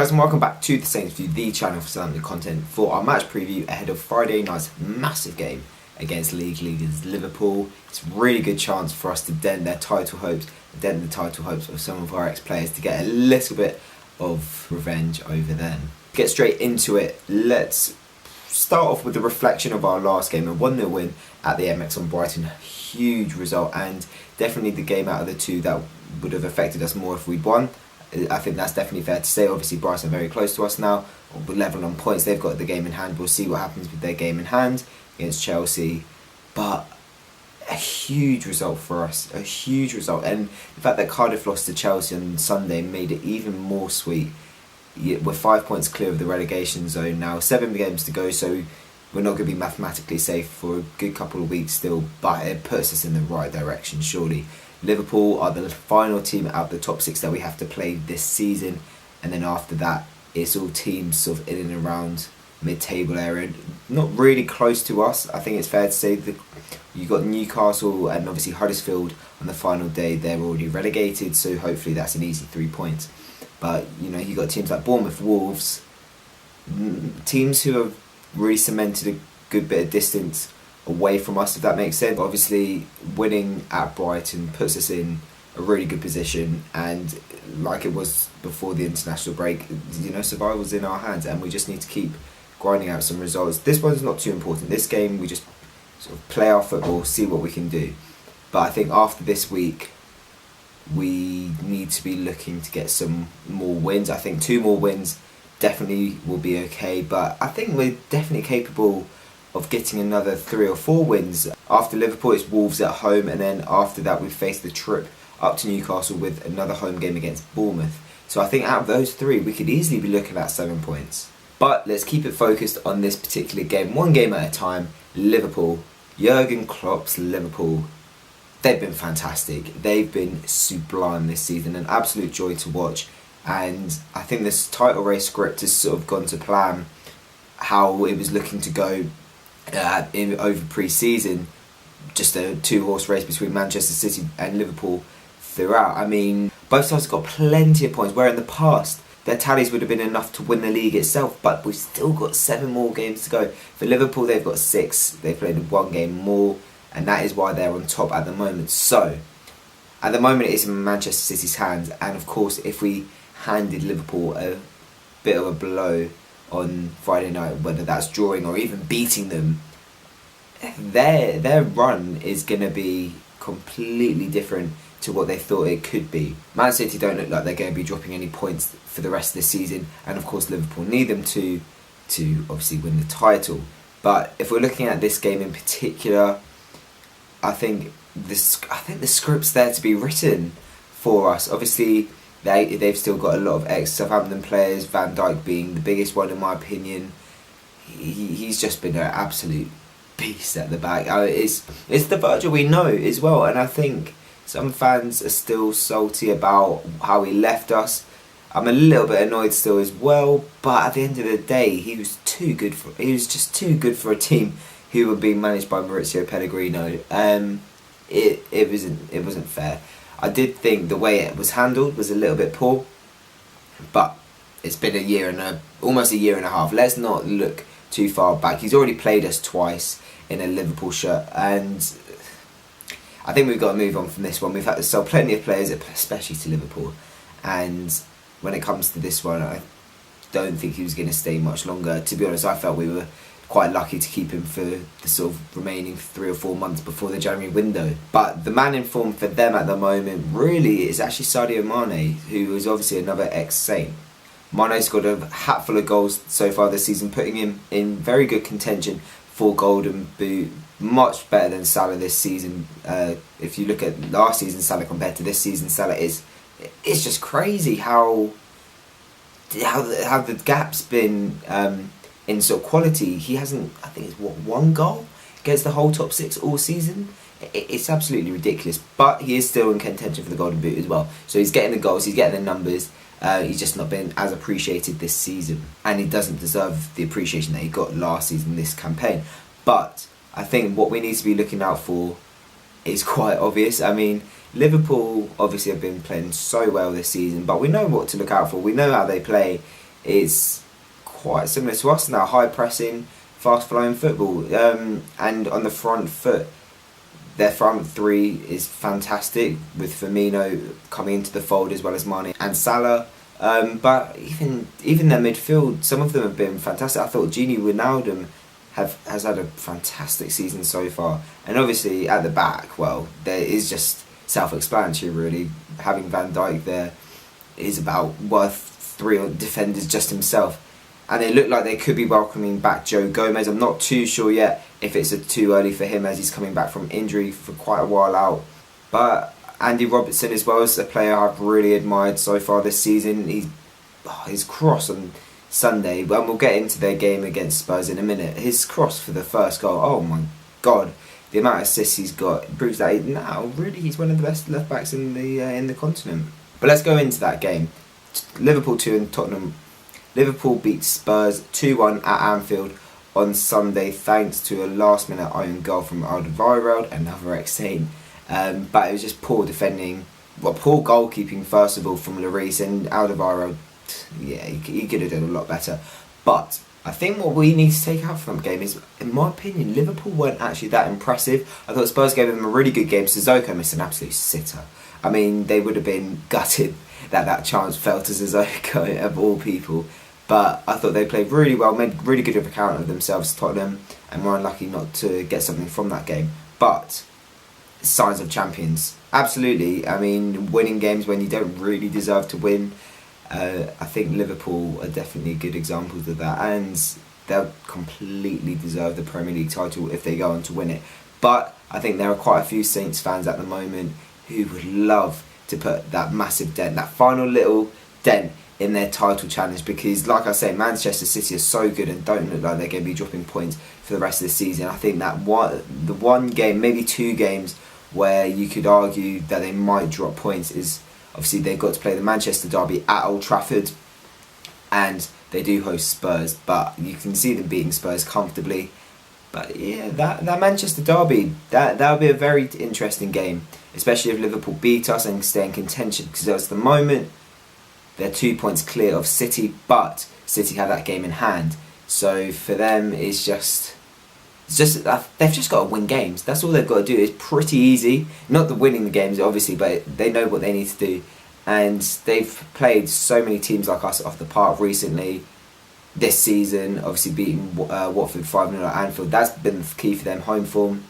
Hello guys and welcome back to the Saints View, the channel for Southampton content for our match preview ahead of Friday night's massive game against league leaders Liverpool. It's a really good chance for us to dent the title hopes of some of our ex-players to get a little bit of revenge over them. Get straight into it. Let's start off with the reflection of our last game, a 1-0 win at the MX on Brighton. Huge result and definitely the game out of the two that would have affected us more if we'd won. I think that's definitely fair to say. Obviously Brighton are very close to us now. We're level on points. They've got the game in hand. We'll see what happens with their game in hand against Chelsea. But a huge result for us. A huge result. And the fact that Cardiff lost to Chelsea on Sunday made it even more sweet. We're 5 points clear of the relegation zone now. 7 games to go, so we're not going to be mathematically safe for a good couple of weeks still. But it puts us in the right direction, surely. Liverpool are the final team out of the top 6 that we have to play this season, and then after that it's all teams sort of in and around mid-table area, not really close to us. I think it's fair to say that you got Newcastle and obviously Huddersfield on the final day. They're already relegated, so hopefully that's an easy 3 points. But you got teams like Bournemouth, Wolves, teams who have really cemented a good bit of distance away from us, if that makes sense. Obviously winning at Brighton puts us in a really good position, and like it was before the international break, survival's in our hands and we just need to keep grinding out some results. This one's not too important. This game we just sort of play our football, see what we can do. But I think after this week we need to be looking to get some more wins. I think 2 more wins definitely will be okay, but I think we're definitely capable of getting another 3 or 4 wins. After Liverpool it's Wolves at home, and then after that we face the trip up to Newcastle with another home game against Bournemouth. So I think out of those 3 we could easily be looking at 7 points. But let's keep it focused on this particular game, one game at a time. Liverpool, Jurgen Klopp's Liverpool, they've been fantastic. They've been sublime this season, an absolute joy to watch. And I think this title race script has sort of gone to plan how it was looking to go over pre-season. Just a 2-horse race between Manchester City and Liverpool throughout. I mean, both sides have got plenty of points, where in the past their tallies would have been enough to win the league itself, but we've still got 7 more games to go. For Liverpool they've got 6, they've played 1 game more, and that is why they're on top at the moment. So at the moment it's in Manchester City's hands, and of course if we handed Liverpool a bit of a blow on Friday night, whether that's drawing or even beating them, their run is going to be completely different to what they thought it could be. Man City don't look like they're going to be dropping any points for the rest of the season, and of course Liverpool need them to obviously win the title. But if we're looking at this game in particular, I think the script's there to be written for us. Obviously they've still got a lot of ex-Southampton players, Van Dijk being the biggest one in my opinion. He's just been an absolute beast at the back. It's the Virgil we know as well, and I think some fans are still salty about how he left us. I'm a little bit annoyed still as well, but at the end of the day he was just too good for a team who were being managed by Maurizio Pellegrino. It wasn't fair. I did think the way it was handled was a little bit poor, but it's been almost a year and a half. Let's not look too far back. He's already played us twice in a Liverpool shirt, and I think we've got to move on from this one. We've had to sell plenty of players, especially to Liverpool, and when it comes to this one, I don't think he was going to stay much longer. To be honest, I felt we were quite lucky to keep him for the sort of remaining 3 or 4 months before the January window. But the man in form for them at the moment really is actually Sadio Mane, who is obviously another ex-Saint. Mane's got a hatful of goals so far this season, putting him in very good contention for Golden Boot. Much better than Salah this season. If you look at last season Salah compared to this season Salah, it's just crazy how the gap's been in sort of quality. He hasn't, I think it's 1 goal against the whole top 6 all season. It's absolutely ridiculous, but he is still in contention for the Golden Boot as well. So he's getting the goals, he's getting the numbers. He's just not been as appreciated this season, and he doesn't deserve the appreciation that he got last season, this campaign. But I think what we need to be looking out for is quite obvious. I mean, Liverpool obviously have been playing so well this season, but we know what to look out for. We know how they play. it's quite similar to us now. High pressing, fast flowing football, and on the front foot, their front three is fantastic with Firmino coming into the fold as well as Mane and Salah. But even their midfield, some of them have been fantastic. I thought Gini Wijnaldum has had a fantastic season so far, and obviously at the back, well, there is just self-explanatory really. Having Van Dijk there is about worth 3 defenders just himself, and they look like they could be welcoming back Joe Gomez. I'm not too sure yet if it's too early for him, as he's coming back from injury for quite a while out. But Andy Robertson as well is a player I've really admired so far this season. His cross on Sunday, and we'll get into their game against Spurs in a minute. His cross for the first goal, oh my god, the amount of assists he's got proves that he's one of the best left backs in the continent. But let's go into that game. Liverpool 2 and Tottenham. Liverpool beat Spurs 2-1 at Anfield on Sunday thanks to a last minute own goal from Alderweireld, another ex-Saint. But it was just poor defending, poor goalkeeping first of all from Lloris, and Alderweireld, yeah, he could have done a lot better. But I think what we need to take out from the game is, in my opinion, Liverpool weren't actually that impressive. I thought Spurs gave them a really good game. Sissoko missed an absolute sitter. I mean, they would have been gutted that chance fell to Sissoko of all people. But I thought they played really well, made really good account of themselves, Tottenham, and were unlucky not to get something from that game. But signs of champions, absolutely. I mean, winning games when you don't really deserve to win. I think Liverpool are definitely good examples of that, and they'll completely deserve the Premier League title if they go on to win it. But I think there are quite a few Saints fans at the moment who would love to put that massive dent, that final little dent in their title challenge, because like I say, Manchester City are so good and don't look like they're going to be dropping points for the rest of the season. I think that the one game, maybe 2 games, where you could argue that they might drop points is obviously they've got to play the Manchester derby at Old Trafford, and they do host Spurs, but you can see them beating Spurs comfortably. But yeah, that Manchester derby, that'll be a very interesting game, especially if Liverpool beat us and stay in contention, because at the moment they're 2 points clear of City, but City have that game in hand. So for them, it's just they've just got to win games. That's all they've got to do. It's pretty easy. Not the winning the games, obviously, but they know what they need to do. And they've played so many teams like us off the park recently this season. Obviously beating Watford 5-0 at Anfield. That's been the key for them, home form.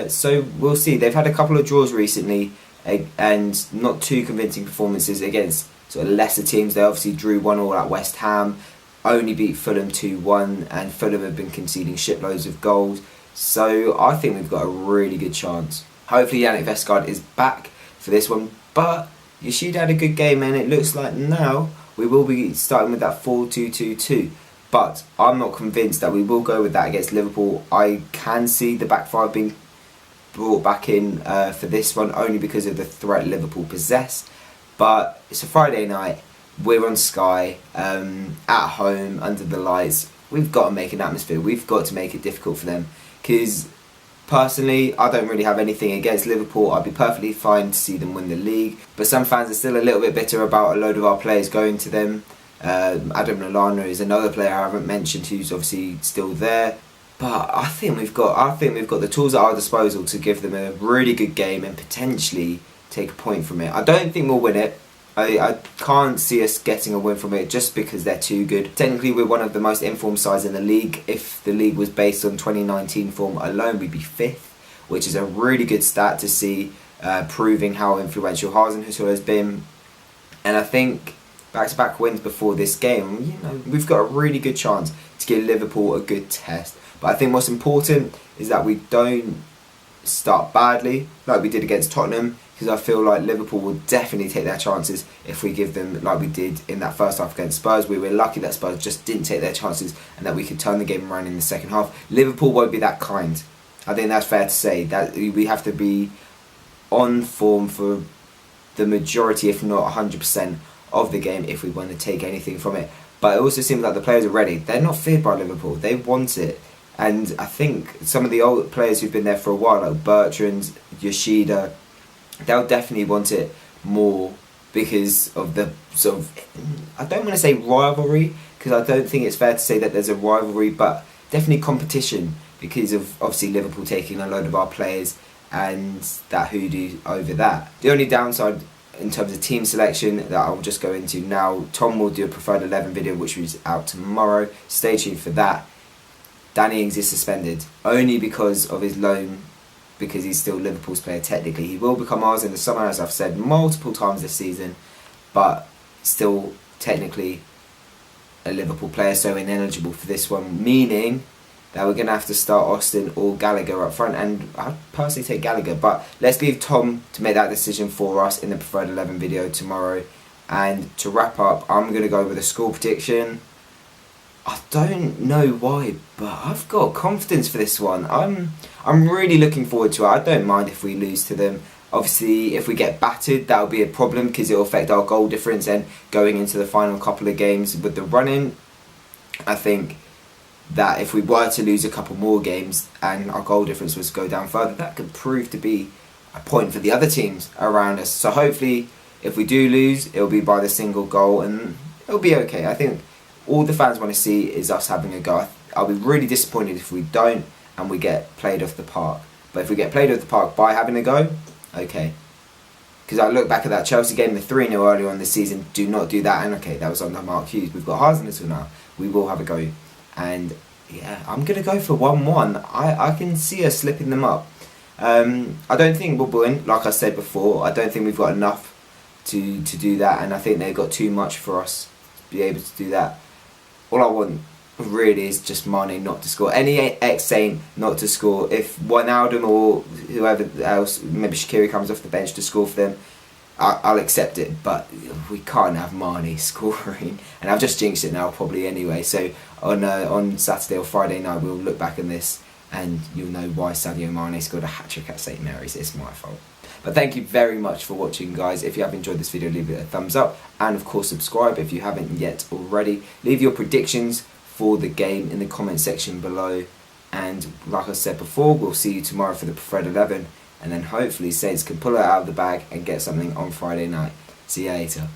So we'll see. They've had a couple of draws recently and not too convincing performances against sort of lesser teams. They obviously drew 1-1 at West Ham, only beat Fulham 2-1, and Fulham have been conceding shitloads of goals. So I think we've got a really good chance. Hopefully Yannick Vestergaard is back for this one, but Yoshida had a good game, and it looks like now we will be starting with that 4-2-2-2. But I'm not convinced that we will go with that against Liverpool. I can see the back five being brought back in for this one, only because of the threat Liverpool possess. But it's a Friday night, we're on Sky, at home, under the lights. We've got to make an atmosphere, we've got to make it difficult for them, because personally, I don't really have anything against Liverpool. I'd be perfectly fine to see them win the league, but some fans are still a little bit bitter about a load of our players going to them. Adam Lallana is another player I haven't mentioned who's obviously still there. But I think we've got the tools at our disposal to give them a really good game and potentially take a point from it. I don't think we'll win it. I can't see us getting a win from it just because they're too good. Technically, we're one of the most informed sides in the league. If the league was based on 2019 form alone, we'd be 5th, which is a really good stat to see, proving how influential Hasenhüttl has been. And I think back-to-back wins before this game, we've got a really good chance to give Liverpool a good test. But I think what's important is that we don't start badly like we did against Tottenham, because I feel like Liverpool will definitely take their chances if we give them like we did in that first half against Spurs. We were lucky that Spurs just didn't take their chances and that we could turn the game around in the second half. Liverpool won't be that kind. I think that's fair to say, that we have to be on form for the majority, if not 100% of the game, if we want to take anything from it. But it also seems like the players are ready. They're not feared by Liverpool. They want it. And I think some of the old players who've been there for a while, like Bertrand, Yoshida, they'll definitely want it more because of the sort of, I don't want to say rivalry, because I don't think it's fair to say that there's a rivalry, but definitely competition, because of obviously Liverpool taking a load of our players and that hoodoo over that. The only downside in terms of team selection that I'll just go into now, Tom will do a preferred 11 video which is out tomorrow, stay tuned for that. Danny Ings is suspended only because of his loan, because he's still Liverpool's player technically. He will become ours in the summer, as I've said multiple times this season, but still technically a Liverpool player, so ineligible for this one, meaning that we're going to have to start Austin or Gallagher up front, and I'd personally take Gallagher, but let's leave Tom to make that decision for us in the preferred 11 video tomorrow. And to wrap up, I'm going to go with a score prediction. I don't know why, but I've got confidence for this one. I'm really looking forward to it. I don't mind if we lose to them. Obviously, if we get battered, that'll be a problem because it'll affect our goal difference, and going into the final couple of games with the run-in, I think that if we were to lose a couple more games and our goal difference was to go down further, that could prove to be a point for the other teams around us. So hopefully, if we do lose, it'll be by the single goal and it'll be okay. I think all the fans want to see is us having a go. I'll be really disappointed if we don't and we get played off the park. But if we get played off the park by having a go, okay. Because I look back at that Chelsea game, the 3-0 earlier on this season, do not do that. And okay, that was under Mark Hughes. We've got Hasenhüttl now. We will have a go. And yeah, I'm going to go for 1-1. I can see us slipping them up. I don't think we'll win, like I said before. I don't think we've got enough to do that. And I think they've got too much for us to be able to do that. All I want really is just Mane not to score. Any ex-Saint not to score. If Wijnaldum or whoever else, maybe Shaqiri comes off the bench to score for them, I'll accept it, but we can't have Mane scoring. And I've just jinxed it now probably anyway. So on Saturday or Friday night we'll look back on this and you'll know why Sadio Mane scored a hat-trick at St. Mary's. It's my fault. But thank you very much for watching, guys. If you have enjoyed this video, leave it a thumbs up, and of course subscribe if you haven't yet already. Leave your predictions for the game in the comment section below, and like I said before, we'll see you tomorrow for the preferred 11, and then hopefully Saints can pull it out of the bag and get something on Friday night. See you later.